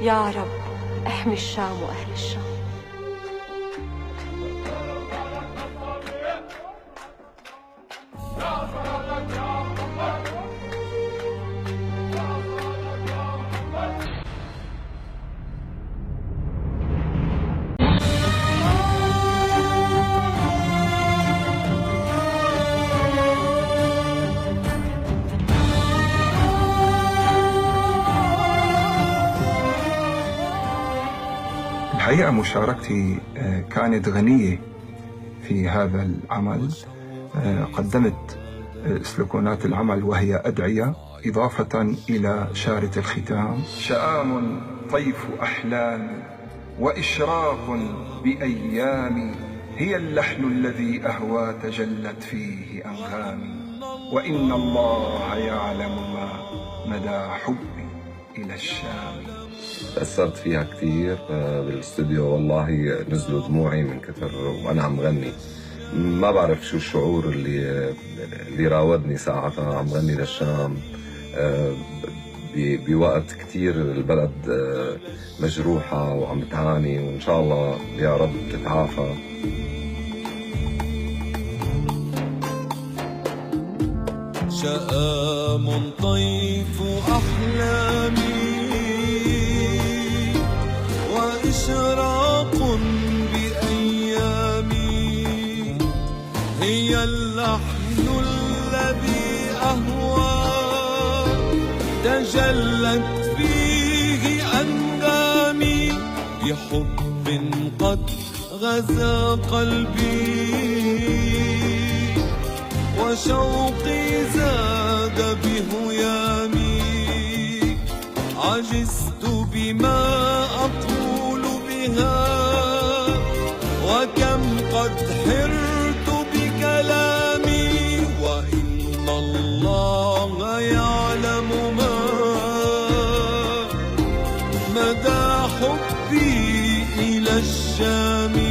يا رب احمي الشام وأهل الشام. الحقيقة مشاركتي كانت غنية في هذا العمل. قدمت سلوكونات العمل وهي أدعية، إضافة إلى شارة الختام: شآم طيف أحلام وإشراق بأيام، هي اللحن الذي أهوى تجلت فيه أنغامي، وإن الله يعلم ما مدى حبي إلى الشام. تأثرت فيها كثير بالاستوديو، والله نزلوا دموعي من كثر وأنا عم غني. ما بعرف شو الشعور اللي راودني ساعتها عم غني للشام بوقت كثير البلد مجروحة وعم تعاني، وإن شاء الله يا رب تتعافى. شآم طيف أحلامي وإشراق بأيامي، هي اللحن الذي أهوى تجلت فيه أندامي، بحب قد غزا قلبي وشوقي زاد بهيامي، عجزت بما أقول بها وكم قد حرت بكلامي، وإن الله يعلم ما مدى حبي إلى الشام.